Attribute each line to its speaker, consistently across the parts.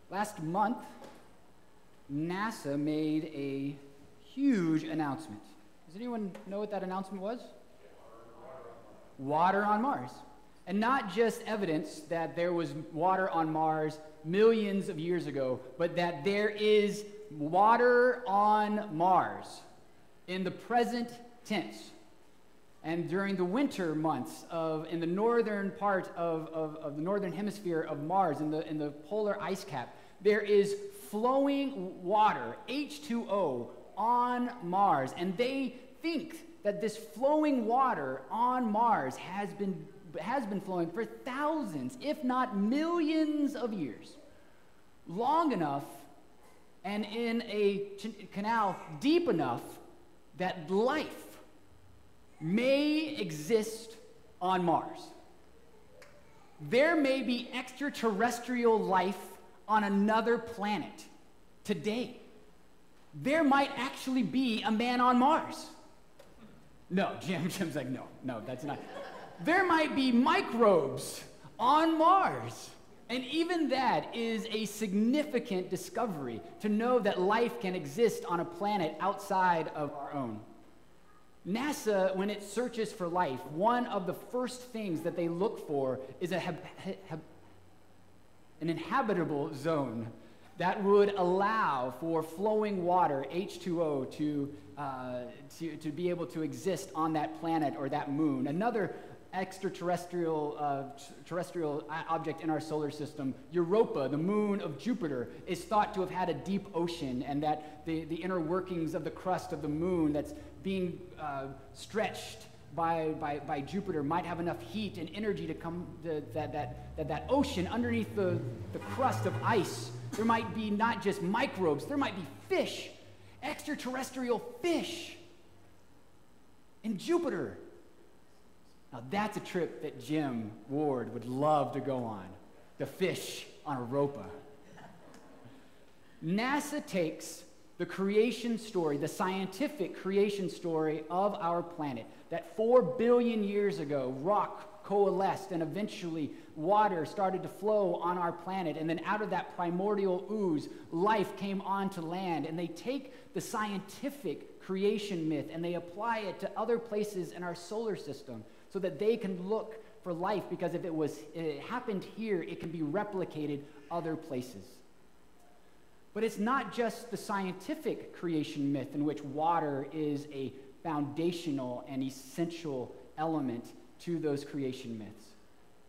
Speaker 1: Last month, NASA made a huge announcement. Does anyone know what that announcement was? Water on Mars. And not just evidence that there was water on Mars millions of years ago, but that there is water on Mars in the present tense. And during the winter months in the northern part of the northern hemisphere of Mars, in the polar ice cap, there is flowing water, H2O, on Mars. And they think that this flowing water on Mars has been flowing for thousands, if not millions of years, long enough and in a canal deep enough that life may exist on Mars. There may be extraterrestrial life on another planet today. There might actually be a man on Mars. No, Jim's like, no, that's not. There might be microbes on Mars. And even that is a significant discovery, to know that life can exist on a planet outside of our own. NASA, when it searches for life, one of the first things that they look for is an inhabitable zone that would allow for flowing water, H2O, to be able to exist on that planet or that moon. Another extraterrestrial terrestrial object in our solar system, Europa, the moon of Jupiter, is thought to have had a deep ocean, and that the inner workings of the crust of the moon that's being stretched by Jupiter might have enough heat and energy to come that ocean underneath the crust of ice. There might be not just microbes, there might be fish, extraterrestrial fish in Jupiter. Now that's a trip that Jim Ward would love to go on, to fish on Europa. NASA takes the creation story, the scientific creation story of our planet, that 4 billion years ago, rock coalesced and eventually water started to flow on our planet, and then out of that primordial ooze, life came onto land. And they take the scientific creation myth and they apply it to other places in our solar system so that they can look for life, because if it happened here, it can be replicated other places. But it's not just the scientific creation myth in which water is a foundational and essential element to those creation myths.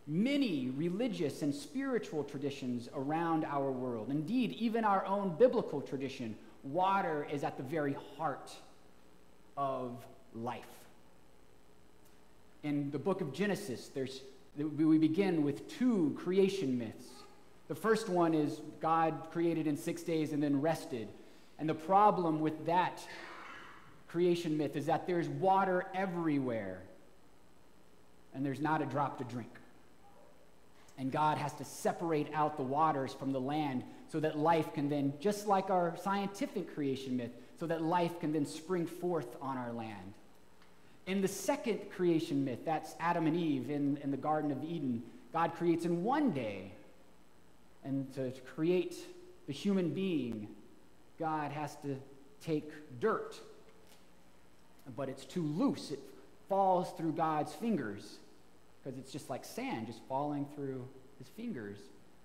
Speaker 1: Many religious and spiritual traditions around our world, indeed, even our own biblical tradition, water is at the very heart of life. In the book of Genesis, we begin with 2 creation myths. The first one is God created in 6 days and then rested. And the problem with that creation myth is that there's water everywhere and there's not a drop to drink. And God has to separate out the waters from the land so that life can then, just like our scientific creation myth, so that life can then spring forth on our land. In the second creation myth, that's Adam and Eve in the Garden of Eden, God creates in 1 day. And to create the human being, God has to take dirt. But it's too loose. It falls through God's fingers because it's just like sand just falling through his fingers.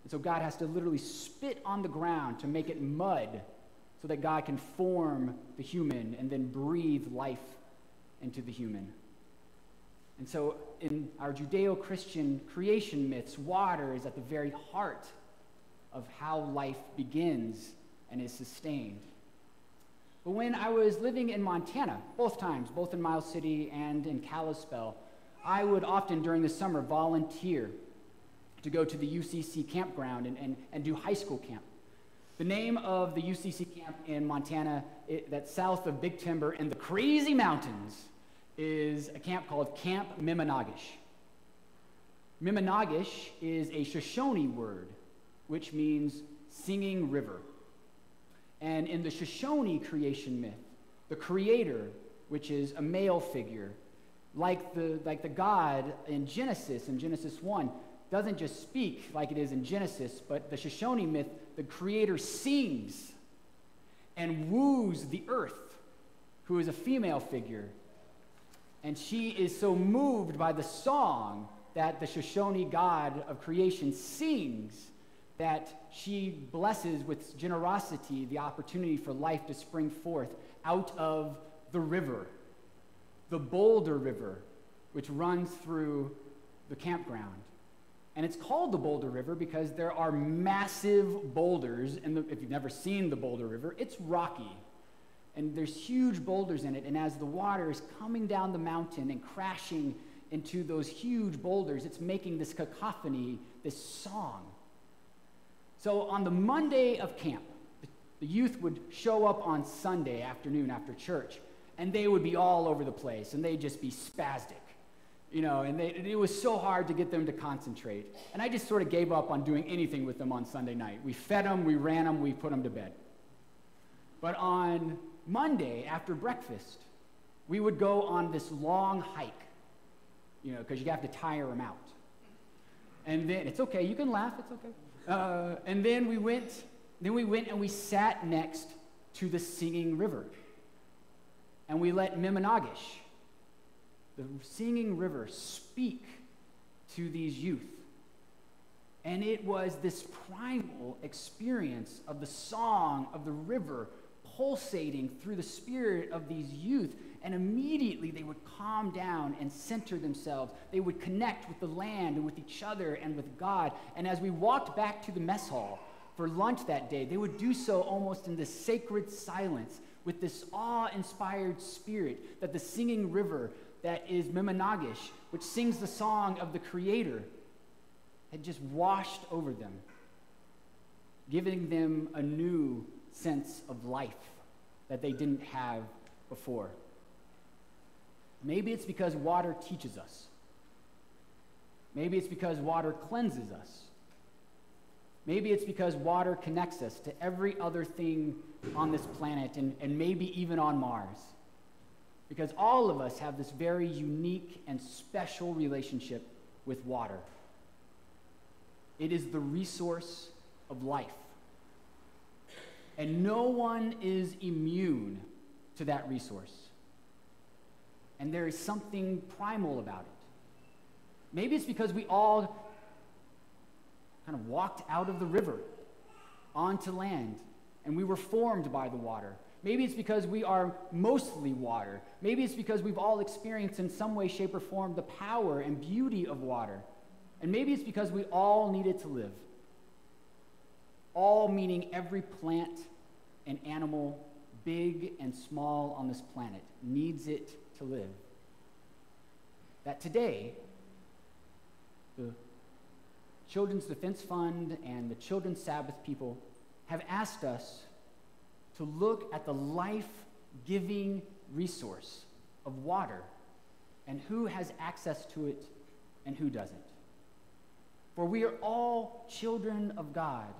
Speaker 1: And so God has to literally spit on the ground to make it mud so that God can form the human and then breathe life into the human. And so in our Judeo-Christian creation myths, water is at the very heart of how life begins and is sustained. But when I was living in Montana, both times, both in Miles City and in Kalispell, I would often during the summer volunteer to go to the UCC campground and do high school camp. The name of the UCC camp in Montana, that's south of Big Timber in the crazy mountains, is a camp called Camp Mimanagish. Mimanagish is a Shoshone word, which means singing river. And in the Shoshone creation myth, the creator, which is a male figure, like the God in Genesis 1, doesn't just speak like it is in Genesis, but the Shoshone myth, the creator sings and woos the earth, who is a female figure. And she is so moved by the song that the Shoshone god of creation sings that she blesses with generosity the opportunity for life to spring forth out of the river, the Boulder River, which runs through the campground. And it's called the Boulder River because there are massive boulders, and if you've never seen the Boulder River, it's rocky. And there's huge boulders in it, and as the water is coming down the mountain and crashing into those huge boulders, it's making this cacophony, this song. So on the Monday of camp, the youth would show up on Sunday afternoon after church, and they would be all over the place, and they'd just be spastic. And it was so hard to get them to concentrate. And I just sort of gave up on doing anything with them on Sunday night. We fed them, we ran them, we put them to bed. But on Monday, after breakfast, we would go on this long hike, because you have to tire them out. And then, it's okay, you can laugh, it's okay. And then we went and we sat next to the singing river. And we let Mimanagish, the singing river, speak to these youth. And it was this primal experience of the song of the river pulsating through the spirit of these youth. And immediately they would calm down and center themselves. They would connect with the land and with each other and with God. And as we walked back to the mess hall for lunch that day, they would do so almost in this sacred silence with this awe-inspired spirit that the singing river that is Mimanagish, which sings the song of the Creator, had just washed over them, giving them a new sense of life that they didn't have before. Maybe it's because water teaches us. Maybe it's because water cleanses us. Maybe it's because water connects us to every other thing on this planet and maybe even on Mars. Because all of us have this very unique and special relationship with water. It is the resource of life. And no one is immune to that resource. And there is something primal about it. Maybe it's because we all kind of walked out of the river onto land, and we were formed by the water. Maybe it's because we are mostly water. Maybe it's because we've all experienced in some way, shape, or form the power and beauty of water. And maybe it's because we all need it to live. All meaning every plant and animal, big and small on this planet, needs it to live. That today, the Children's Defense Fund and the Children's Sabbath people have asked us to look at the life-giving resource of water and who has access to it and who doesn't. For we are all children of God,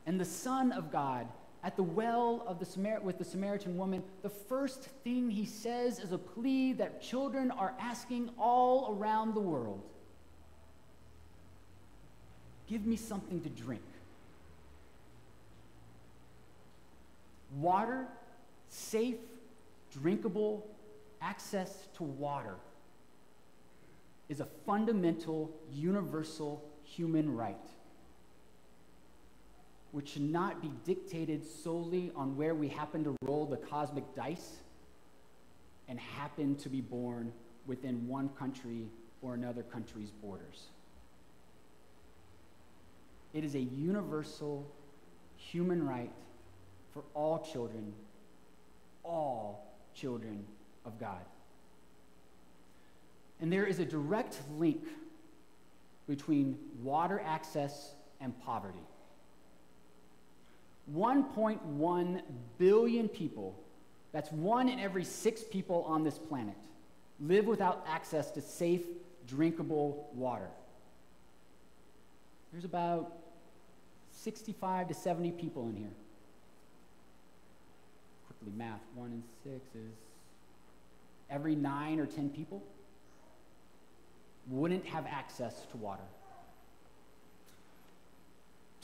Speaker 1: and the Son of God at the well of with the Samaritan woman, the first thing he says is a plea that children are asking all around the world. Give me something to drink. Water, safe, drinkable access to water is a fundamental, universal human right, which should not be dictated solely on where we happen to roll the cosmic dice and happen to be born within one country or another country's borders. It is a universal human right for all children of God. And there is a direct link between water access and poverty. 1.1 billion people, that's 1 in every 6 people on this planet, live without access to safe, drinkable water. There's about 65 to 70 people in here. Quickly math, 1 in 6 is every 9 or 10 people wouldn't have access to water.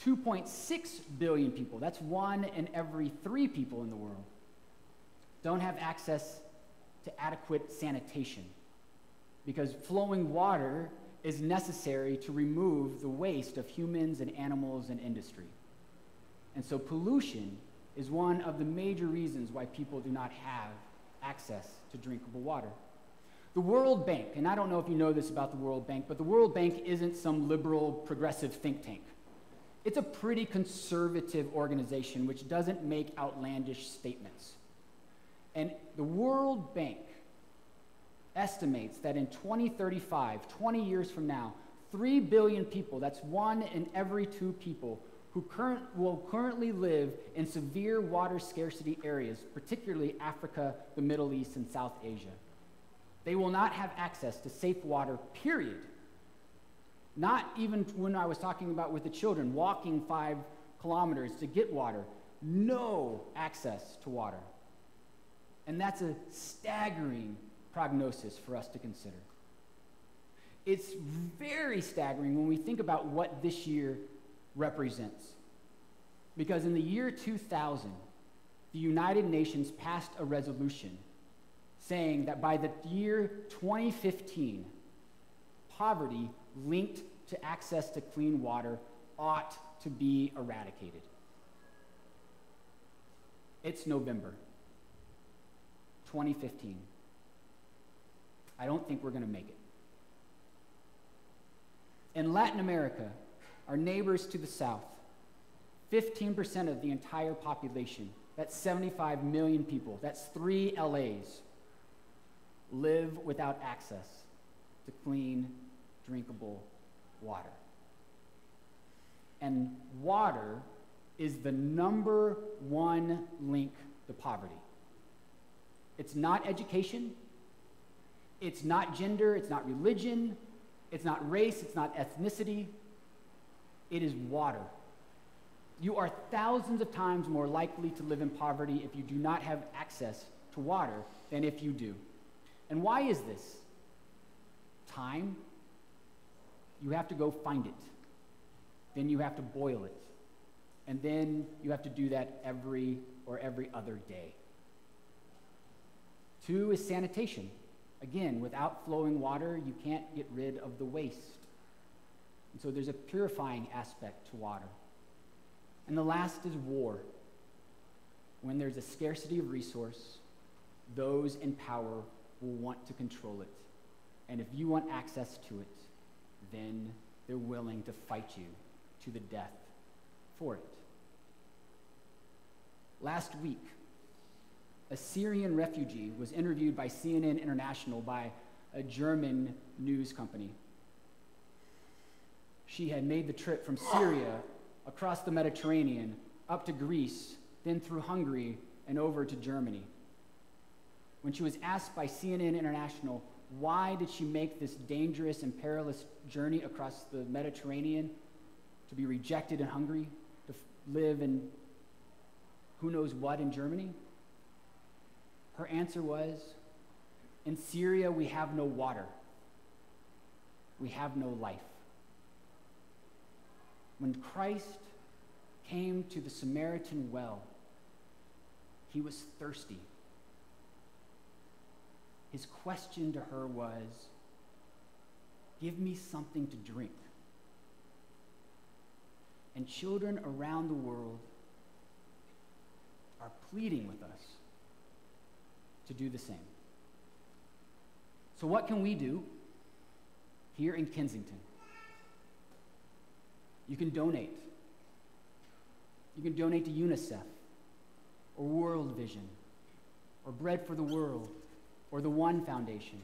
Speaker 1: 2.6 billion people, that's 1 in every 3 people in the world, don't have access to adequate sanitation because flowing water is necessary to remove the waste of humans and animals and industry. And so pollution is one of the major reasons why people do not have access to drinkable water. The World Bank, and I don't know if you know this about the World Bank, but the World Bank isn't some liberal, progressive think tank. It's a pretty conservative organization which doesn't make outlandish statements. And the World Bank estimates that in 2035, 20 years from now, 3 billion people, that's 1 in every 2 people, who will currently live in severe water scarcity areas, particularly Africa, the Middle East, and South Asia. They will not have access to safe water, period. Not even when I was talking about with the children, walking 5 kilometers to get water, no access to water. And that's a staggering prognosis for us to consider. It's very staggering when we think about what this year represents. Because in the year 2000, the United Nations passed a resolution saying that by the year 2015, poverty linked to access to clean water ought to be eradicated. It's November 2015. I don't think we're going to make it. In Latin America, our neighbors to the south, 15% of the entire population, that's 75 million people, that's 3 LAs, live without access to clean, drinkable water. And water is the number 1 link to poverty. It's not education, it's not gender, it's not religion, it's not race, it's not ethnicity, it is water. You are thousands of times more likely to live in poverty if you do not have access to water than if you do. And why is this? Time. You have to go find it. Then you have to boil it. And then you have to do that every other day. 2 is sanitation. Again, without flowing water, you can't get rid of the waste. And so there's a purifying aspect to water. And the last is war. When there's a scarcity of resource, those in power will want to control it. And if you want access to it, then they're willing to fight you to the death for it. Last week, a Syrian refugee was interviewed by CNN International by a German news company. She had made the trip from Syria across the Mediterranean, up to Greece, then through Hungary, and over to Germany. When she was asked by CNN International, why did she make this dangerous and perilous journey across the Mediterranean to be rejected in Hungary, to live in who knows what in Germany? Her answer was, in Syria we have no water. We have no life. When Christ came to the Samaritan well, he was thirsty. His question to her was, give me something to drink. And children around the world are pleading with us to do the same. So what can we do here in Kensington? You can donate. You can donate to UNICEF or World Vision or Bread for the World or the One Foundation.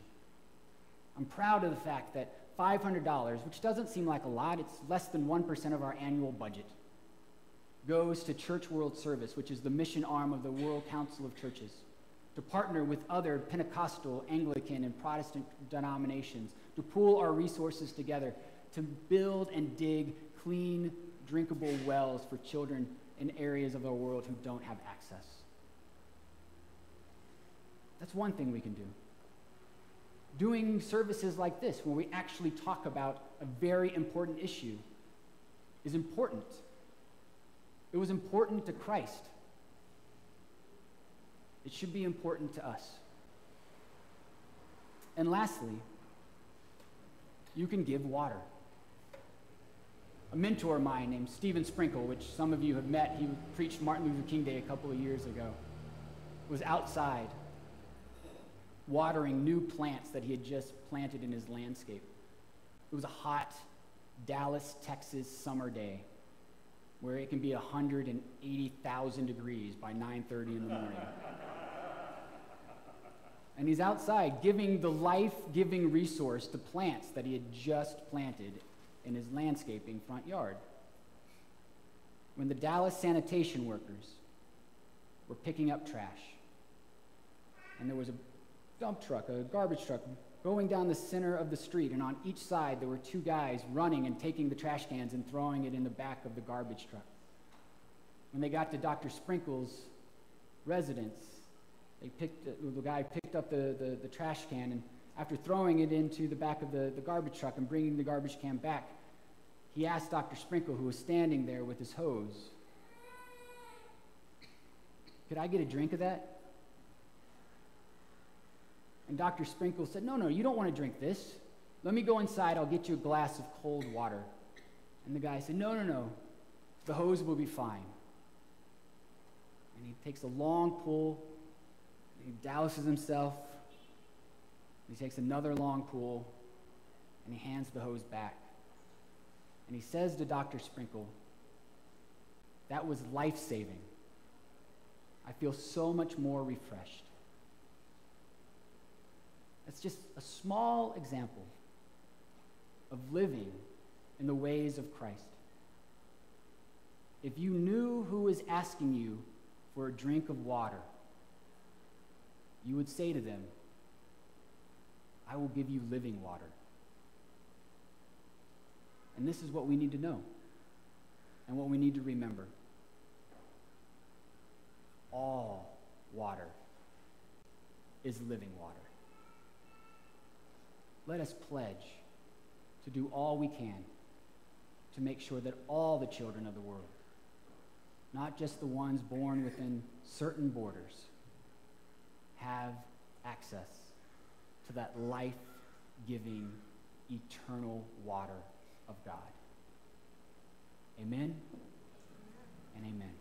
Speaker 1: I'm proud of the fact that $500, which doesn't seem like a lot, it's less than 1% of our annual budget, goes to Church World Service, which is the mission arm of the World Council of Churches, to partner with other Pentecostal, Anglican, and Protestant denominations, to pool our resources together to build and dig clean, drinkable wells for children in areas of the world who don't have access. That's one thing we can do. Doing services like this, where we actually talk about a very important issue, is important. It was important to Christ. It should be important to us. And lastly, you can give water. A mentor of mine named Stephen Sprinkle, which some of you have met, he preached Martin Luther King Day a couple of years ago, was outside watering new plants that he had just planted in his landscape. It was a hot Dallas, Texas summer day where it can be 180,000 degrees by 9:30 in the morning. And he's outside giving the life-giving resource to plants that he had just planted in his landscaping front yard. When the Dallas sanitation workers were picking up trash, and there was a dump truck, a garbage truck, going down the center of the street, and on each side there were two guys running and taking the trash cans and throwing it in the back of the garbage truck. When they got to Dr. Sprinkle's residence, the guy picked up the trash can, and after throwing it into the back of the garbage truck and bringing the garbage can back, he asked Dr. Sprinkle, who was standing there with his hose, "Could I get a drink of that?" And Dr. Sprinkle said, no, you don't want to drink this. Let me go inside, I'll get you a glass of cold water. And the guy said, no, the hose will be fine. And he takes a long pull, he douses himself, he takes another long pull, and he hands the hose back. And he says to Dr. Sprinkle, "That was life-saving. I feel so much more refreshed." That's just a small example of living in the ways of Christ. If you knew who was asking you for a drink of water, you would say to them, "I will give you living water." And this is what we need to know and what we need to remember. All water is living water. Let us pledge to do all we can to make sure that all the children of the world, not just the ones born within certain borders, have access to that life-giving, eternal water of God. Amen and amen.